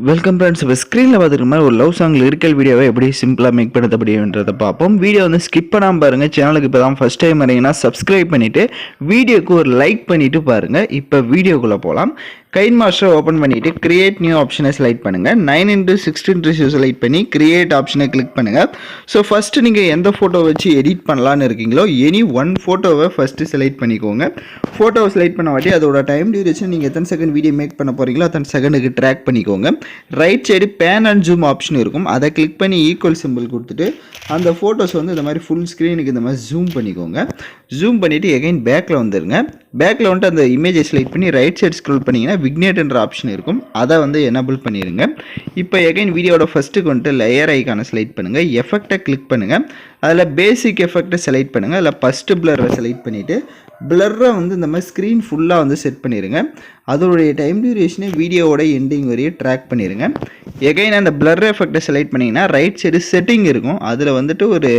Welcome friends. இப்போ ஸ்க்ரீனில் பார்த்துருக்க மாதிரி ஒரு லவ் சாங் லிரிக்கல் வீடியோவை எப்படி சிம்பிளாக மேக் பண்ணுறது அப்படின்றத பார்ப்போம். வீடியோ வந்து ஸ்கிப் பண்ணாமல் பாருங்கள். சேனலுக்கு இப்போ தான் ஃபஸ்ட் டைம் வரீங்கன்னா சப்ஸ்கிரைப் பண்ணிவிட்டு வீடியோக்கு ஒரு லைக் பண்ணிவிட்டு பாருங்கள். இப்போ வீடியோக்குள்ளே போகலாம். கைன் மாஸ்டர் ஓப்பன் பண்ணிவிட்டு கிரியேட் நியூ ஆப்ஷனை செலக்ட் பண்ணுங்கள். 9x16 ரேஷியோ செலக்ட் பண்ணி கிரியேட் ஆப்ஷனை கிளிக் பண்ணுங்கள். ஸோ ஃபஸ்ட்டு நீங்கள் எந்த ஃபோட்டோ வச்சு எடிட் பண்ணலான்னு இருக்கீங்களோ எனி ஒன் ஃபோட்டோவை ஃபஸ்ட்டு செலக்ட் பண்ணிக்கோங்க. ஃபோட்டோவை செலக்ட் பண்ண வாட்டி அதோட டைம் டியூரேஷன் நீங்கள் எத்தனை செகண்ட் வீடியோ மேக் பண்ண போகிறீங்களோ அத்தனை செகண்டுக்கு ட்ராக் பண்ணிக்கோங்க. Right side pan and zoom option இருக்கும். அதை கிளிக் பண்ணி ஈக்குவல் சிம்பிள் கொடுத்துட்டு அந்த ஃபோட்டோஸ் வந்து இந்த மாதிரி ஃபுல் ஸ்க்ரீனுக்கு இந்த மாதிரி ஜூம் பண்ணிக்கோங்க. ஜூம் பண்ணிவிட்டு எகைன் பேக்கில் வந்துடுங்க. பேக்கில் வந்துட்டு அந்த இமேஜை செலக்ட் பண்ணி ரைட் சைடு ஸ்க்ரோல் பண்ணிங்கன்னா விக்னேட்ன்ற ஆப்ஷன் இருக்கும். அதை வந்து எனபிள் பண்ணிடுங்க. இப்போ எகைன் வீடியோட ஃபஸ்ட்டுக்கு வந்துட்டு லேயர் ஐக்கானை செலக்ட் பண்ணுங்கள். எஃபெக்டை கிளிக் பண்ணுங்கள். அதில் பேசிக் எஃபெக்டை செலக்ட் பண்ணுங்கள். அதில் ஃபஸ்ட்டு பிளரை செலக்ட் பண்ணிவிட்டு பிளரை வந்து இந்த மாதிரி ஸ்க்ரீன் ஃபுல்லாக வந்து செட் பண்ணிடுங்க. அதோடைய டைம் டியூரேஷனை வீடியோவோட எண்டிங் வரையே ட்ராக் பண்ணிடுங்க. எகைன் அந்த பிளர் எஃபெக்டை செலக்ட் பண்ணிங்கன்னா ரைட் சைடு செட்டிங் இருக்கும். அதில் வந்துட்டு ஒரு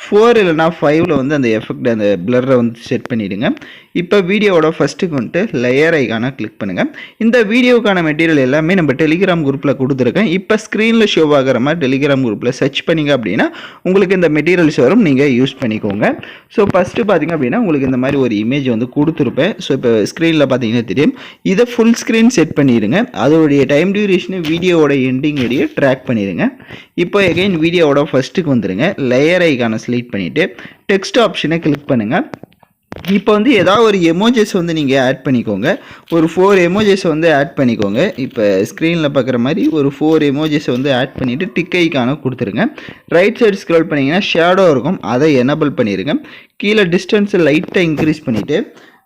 4 இல்லைனா 5 வந்து அந்த எஃபெக்ட் அந்த பிளரை வந்து செட் பண்ணிவிடுங்க. இப்போ வீடியோவோட ஃபஸ்ட்டுக்கு வந்துட்டு லேயர் ஐக்கானை கிளிக் பண்ணுங்கள். இந்த வீடியோக்கான மெட்டீரியல் எல்லாமே நம்ம டெலிகிராம் குரூப்பில் கொடுத்துருக்கேன். இப்போ ஸ்க்ரீனில் ஷோ ஆகிற மாதிரி டெலிகிராம் குரூப்பில் சர்ச் பண்ணிங்க அப்படின்னா உங்களுக்கு இந்த மெட்டீரியல்ஸ் வரும். நீங்கள் யூஸ் பண்ணிக்கோங்க. ஸோ ஃபஸ்ட்டு பார்த்திங்க அப்படின்னா உங்களுக்கு இந்த மாதிரி ஒரு இமேஜ் வந்து கொடுத்துருப்பேன். ஸோ இப்போ ஸ்க்ரீனில் பார்த்தீங்கன்னா தெரியும். இதை ஃபுல் ஸ்க்ரீன் செட் பண்ணிடுங்க. அதோடைய டைம் டியூரேஷனை வீடியோவோட எண்டிங் வரையே ட்ராக் பண்ணிடுங்க. இப்போ எகைன் வீடியோவோட ஃபஸ்ட்டுக்கு வந்துடுங்க. லேயர் ஐக்கானை செலக்ட் பண்ணிவிட்டு டெக்ஸ்ட் ஆப்ஷனை கிளிக் பண்ணுங்கள். இப்போ வந்து ஏதாவது ஒரு எமோஜஸ் வந்து நீங்கள் ஆட் பண்ணிக்கோங்க. ஒரு 4 எமோஜஸ் வந்து ஆட் பண்ணிக்கோங்க. இப்போ ஸ்க்ரீனில் பார்க்குற மாதிரி ஒரு 4 எமோஜஸ் வந்து ஆட் பண்ணிவிட்டு டிக் ஐக்கான கொடுத்துருங்க. ரைட் சைடு ஸ்க்ரோல் பண்ணிங்கன்னா ஷேடோ இருக்கும். அதை எனபிள் பண்ணிடுங்க. கீழே டிஸ்டன்ஸை லைட்டாக இன்க்ரீஸ் பண்ணிவிட்டு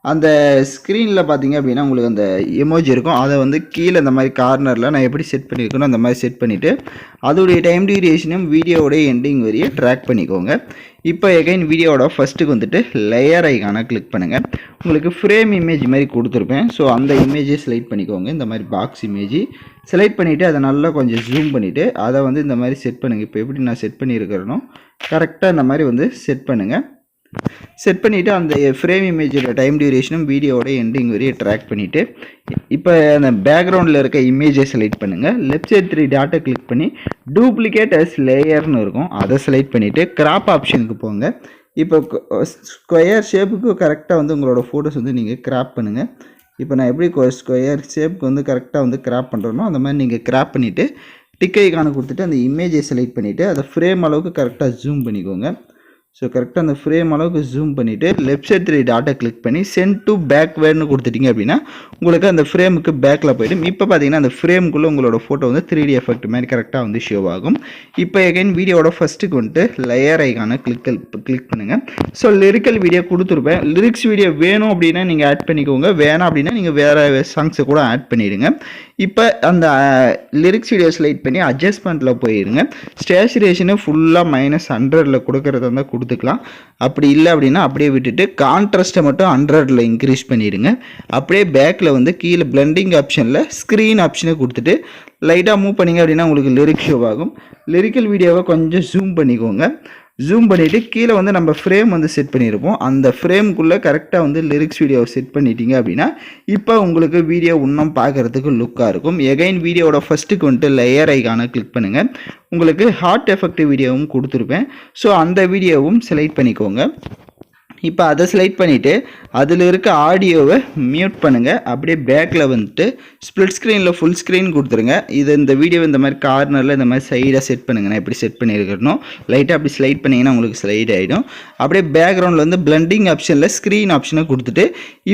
அந்த ஸ்க்ரீனில் பார்த்தீங்க அப்படின்னா உங்களுக்கு அந்த எமோஜி இருக்கும். அதை வந்து கீழே இந்த மாதிரி கார்னரில் நான் எப்படி செட் பண்ணியிருக்கணும் அந்த மாதிரி செட் பண்ணிவிட்டு அதோடைய டைம் டியூரேஷனும் வீடியோவோடைய எண்டிங் வரையே ட்ராக் பண்ணிக்கோங்க. இப்போ எகைன் வீடியோவோட ஃபஸ்ட்டுக்கு வந்துட்டு லேயர் ஐக்கான கிளிக் பண்ணுங்கள். உங்களுக்கு ஃப்ரேம் இமேஜ் மாதிரி கொடுத்துருப்பேன். ஸோ அந்த இமேஜை செலக்ட் பண்ணிக்கோங்க. இந்த மாதிரி பாக்ஸ் இமேஜ் செலக்ட் பண்ணிவிட்டு அதை நல்லா கொஞ்சம் ஜூம் பண்ணிவிட்டு அதை வந்து இந்த மாதிரி செட் பண்ணுங்கள். இப்போ எப்படி நான் செட் பண்ணியிருக்கிறேனோ கரெக்டாக இந்த மாதிரி வந்து செட் பண்ணுங்கள். செட் பண்ணிவிட்டு அந்த ஃப்ரேம் இமேஜோட டைம் டியூரேஷனும் வீடியோவோட எண்டிங் வரையே ட்ராக் பண்ணிவிட்டு இப்போ அந்த பேக்ரவுண்டில் இருக்க இமேஜை செலக்ட் பண்ணுங்கள். லெஃப்ட் சைட் 3 டாட்டை கிளிக் பண்ணி டூப்ளிகேட் அஸ் லேயர்னு இருக்கும். அதை செலக்ட் பண்ணிவிட்டு கிராப் ஆப்ஷனுக்கு போங்க. இப்போ ஸ்கொயர் ஷேப்புக்கு கரெக்டாக வந்து உங்களோட ஃபோட்டோஸ் வந்து நீங்கள் கிராப் பண்ணுங்கள். இப்போ நான் எப்படி ஸ்கொயர் ஷேப்புக்கு வந்து கரெக்டாக வந்து கிராப் பண்ணுறேனோ அந்த மாதிரி நீங்கள் கிராப் பண்ணிவிட்டு டிக் ஐக்கான கொடுத்துட்டு அந்த இமேஜை செலக்ட் பண்ணிவிட்டு அதை ஃப்ரேம் அளவுக்கு கரெக்டாக ஜூம் பண்ணிக்கோங்க. ஸோ கரெக்டாக அந்த ஃப்ரேம் அளவுக்கு ஜூம் பண்ணிவிட்டு லெஃப்ட் சைட் 3 டாட்டை கிளிக் பண்ணி சென்ட் டு பேக்வேர்ட்னு கொடுத்துட்டிங்க அப்படின்னா உங்களுக்கு அந்த ஃப்ரேமுக்கு பேக்கில் போய்டும். இப்போ பார்த்தீங்கன்னா அந்த ஃப்ரேமுக்குள்ளே உங்களோட ஃபோட்டோ வந்து 3D எஃபெக்ட் மாதிரி கரெக்டாக வந்து ஷோ ஆகும். இப்போ எகைன் வீடியோட ஃபஸ்ட்டுக்கு வந்துட்டு லேயர் ஐக்கான கிளிக் பண்ணுங்கள். ஸோ லிரிக்கல் வீடியோ கொடுத்துருப்பேன். லிரிக்ஸ் வீடியோ வேணும் அப்படின்னா நீங்கள் ஆட் பண்ணிக்கோங்க. வேணாம் அப்படின்னா நீங்கள் வேறு சாங்ஸை கூட ஆட் பண்ணிவிடுங்க. இப்போ அந்த லிரிக்ஸ் வீடியோ செலக்ட் பண்ணி அட்ஜஸ்ட்மெண்ட்டில் போயிடுங்க. ஸ்டேச்சுரேஷனை ஃபுல்லாக -100 கொடுக்கறத இருந்தால் கொடுத்துக்கலாம். அப்படி இல்லை அப்படின்னா அப்படியே விட்டுட்டு கான்ட்ராஸ்ட்டை மட்டும் 100 இன்க்ரீஸ் பண்ணிடுங்க. அப்படியே பேக்கில் வந்து கீழே பிளெண்டிங் ஆப்ஷனில் ஸ்க்ரீன் ஆப்ஷனை கொடுத்துட்டு லைட்டாக மூவ் பண்ணிங்க அப்படின்னா உங்களுக்கு லிரிக் ஷோ ஆகும். லிரிக்கல் வீடியோவை கொஞ்சம் ஜூம் பண்ணிக்கோங்க. ஜூம் பண்ணிவிட்டு கீழே வந்து நம்ம ஃப்ரேம் வந்து செட் பண்ணியிருப்போம். அந்த ஃப்ரேம்குள்ளே கரெக்டாக வந்து லிரிக்ஸ் வீடியோவை செட் பண்ணிட்டீங்க அப்படின்னா இப்போ உங்களுக்கு வீடியோ இன்னும் பார்க்குறதுக்கு லுக்காக இருக்கும். எகைன் வீடியோவோட ஃபஸ்ட்டுக்கு வந்துட்டு லேயர் ஐக்கான கிளிக் பண்ணுங்கள். உங்களுக்கு ஹார்ட் எஃபெக்ட் வீடியோவும் கொடுத்துருப்பேன். ஸோ அந்த வீடியோவும் செலக்ட் பண்ணிக்கோங்க. இப்போ அதை செலக்ட் பண்ணிவிட்டு அதில் இருக்க ஆடியோவை மியூட் பண்ணுங்கள். அப்படியே பேக்கில் வந்துட்டு ஸ்ப்ளிட் ஸ்க்ரீனில் ஃபுல் ஸ்க்ரீன் கொடுத்துருங்க. இந்த வீடியோவை இந்த மாதிரி கார்னரில் இந்த மாதிரி சைடாக செட் பண்ணுங்க. நான் எப்படி செட் பண்ணியிருக்கணும் லைட்டாக அப்படி ஸ்லைட் பண்ணிங்கன்னா உங்களுக்கு ஸ்லைட் ஆகிடும். அப்படியே பேக்ரவுண்டில் வந்து பிளெண்டிங் ஆப்ஷனில் ஸ்க்ரீன் ஆப்ஷனை கொடுத்துட்டு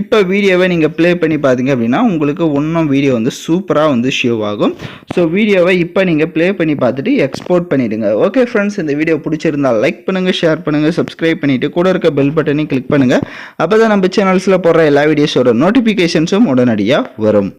இப்போ வீடியோவை நீங்கள் ப்ளே பண்ணி பார்த்தீங்க அப்படின்னா உங்களுக்கு இன்னும் வீடியோ வந்து சூப்பராக வந்து ஷோ ஆகும். ஸோ வீடியோவை இப்போ நீங்கள் ப்ளே பண்ணி பார்த்துட்டு எக்ஸ்போர்ட் பண்ணிவிடுங்க. ஓகே ஃப்ரெண்ட்ஸ், இந்த வீடியோ பிடிச்சிருந்தால் லைக் பண்ணுங்கள், ஷேர் பண்ணுங்கள், சப்ஸ்கிரைப் பண்ணிவிட்டு கூட இருக்க பெல் பட்டன் கிளிக் பண்ணுங்க. அப்பதான் நம்ம சேனல்ஸ்ல போடுற எல்லா வீடியோஸோட நோட்டிபிகேஷன்ஸும் உடனடியாக வரும்.